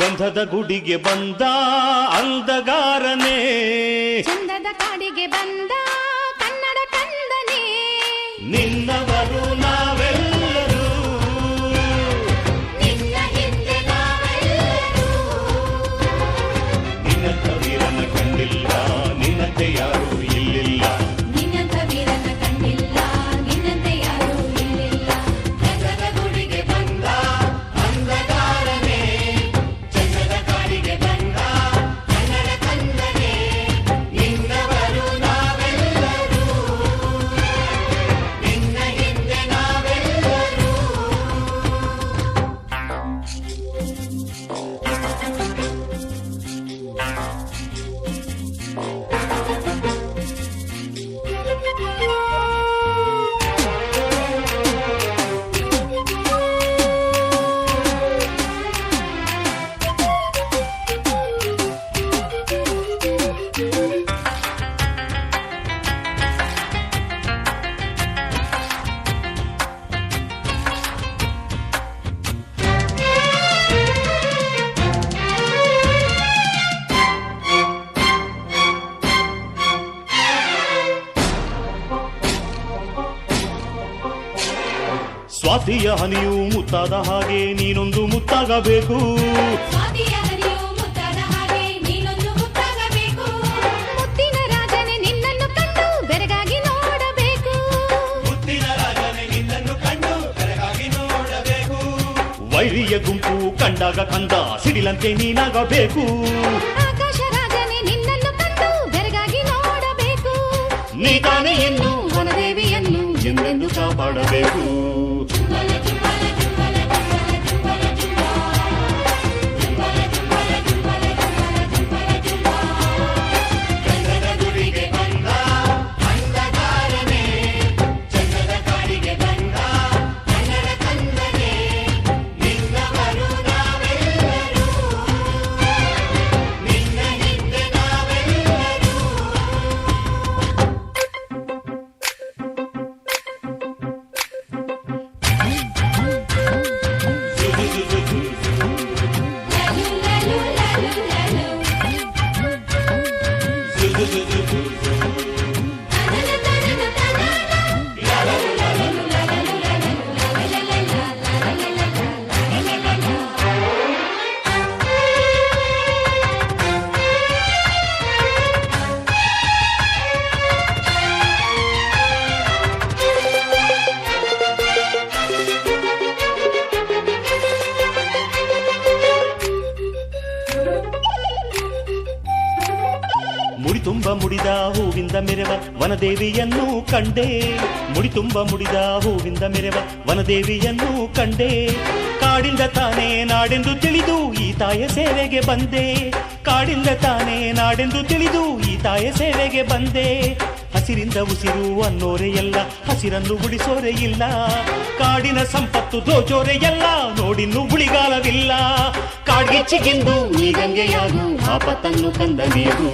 ಗಂಧದ ಗುಡಿಗೆ ಬಂದ ಅಂದಗಾರನೇ, ಚಂದದ ಕಾಡಿಗೆ ಬಂದ ಕನ್ನಡ ಕಂದನೇ. ನಿನ್ನವರು ನಾವೆಲ್ಲರೂ, ನಿನ್ನ ಹಿಂದೆ ನಾವೆಲ್ಲರೂ. ನಿನ್ನಂಥ ವೀರನ ಕಂಡಿಲ್ಲ, ನಿನ್ನಂತೆ ಯಾರೂ ಇಲ್ಲಿಲ್ಲ. ನಿನ್ನಂಥ ವೀರನ ಕಂಡಿಲ್ಲ, ನಿನ್ನಂತೆ ಯಾರೂ ಇಲ್ಲಿಲ್ಲ. ಗಂಧದ ಗುಡಿಗೆ ಬಂದ ಅಂದಗಾರನೇ, ಚಂದದ ಕಾಡಿಗೆ ಬಂದ ಕನ್ನಡ ಕಂದನೇ. ನಿನ್ನವರು ನಾವೆಲ್ಲರೂ, ನಿನ್ನ ಹಿಂದೆ ನಾವೆಲ್ಲರೂ. ಸ್ವಾತಿಯ ಹನಿಯು ಮುತ್ತಾದ ಹಾಗೆ ನೀನೊಂದು ಮುತ್ತಾಗಬೇಕು. ಸ್ವಾತಿಯ ಹನಿಯು ಮುತ್ತಾದ ಹಾಗೆ ನೀನೊಂದು ಮುತ್ತಾಗಬೇಕು. ಮುತ್ತಿನ ರಾಜನೇ ನಿನ್ನನ್ನು ಕಂಡು ಬೆರಗಾಗಿ ನೋಡಬೇಕು. ಮುತ್ತಿನ ರಾಜನೇ ನಿನ್ನನ್ನು ಕಂಡು ಬೆರಗಾಗಿ ನೋಡಬೇಕು. ವೈರಿಯ ಗುಂಪು ಕಂಡಾಗ ಕಂದ ಸಿಡಿಲಂತೆ ನೀನಾಗಬೇಕು. ಆಕಾಶ ರಾಜನೇ ನಿನ್ನನ್ನು ಕಂಡು ಬೆರಗಾಗಿ ನೋಡಬೇಕು. ನೀ ತಾನೇ ಇನ್ನು ವನದೇವಿಯನ್ನು ಎಂದೆಂದು ಕಾಪಾಡಬೇಕು. ಗಂಧದ ಗುಡಿಗೆ ಬಂದ ಅಂದಗಾರನೇ, ಚಂದದ ಕಾಡಿಗೆ ಬಂದ ಕನ್ನಡ ಕಂದನೇ. ನಿನ್ನವರು ನಾವೆಲ್ಲರೂ, ನಿನ್ನ ಹಿಂದೆ ನಾವೆಲ್ಲರೂ. ಮುಡಿ ತುಂಬ ಮುಡಿದ ಹೂವಿಂದ ಮೆರೆವ ವನದೇವಿಯನ್ನು ಕಂಡೆ. ಮುಡಿ ತುಂಬ ಮುಡಿದ ಹೂವಿಂದ ಮೆರೆವ ವನದೇವಿಯನ್ನು ಕಂಡೆ. ಕಾಡಿಂದ ತಾನೇ ನಾಡೆಂದು ತಿಳಿದು ಈ ತಾಯ ಸೇವೆಗೆ ಬಂದೆ. ಕಾಡಿಂದ ತಾನೇ ನಾಡೆಂದು ತಿಳಿದು ಈ ತಾಯ ಸೇವೆಗೆ ಬಂದೆ. ಹಸಿರಿಂದ ಉಸಿರು ಅನ್ನೋರೆ ಎಲ್ಲ, ಹಸಿರನ್ನು ಉಳಿಸೋರೆ ಇಲ್ಲ. ಕಾಡಿನ ಸಂಪತ್ತು ದೋಚೋರೆ ಎಲ್ಲ, ನೋಡಿನ್ನು ಉಳಿಗಾಲವಿಲ್ಲ. ಕಾಡ್ಗಿಚ್ಚಿಗೆಂದು ಈ ಗಂಗೆಯಾಗು ಆಪತ್ತನ್ನು ತಂದ ನೀರು.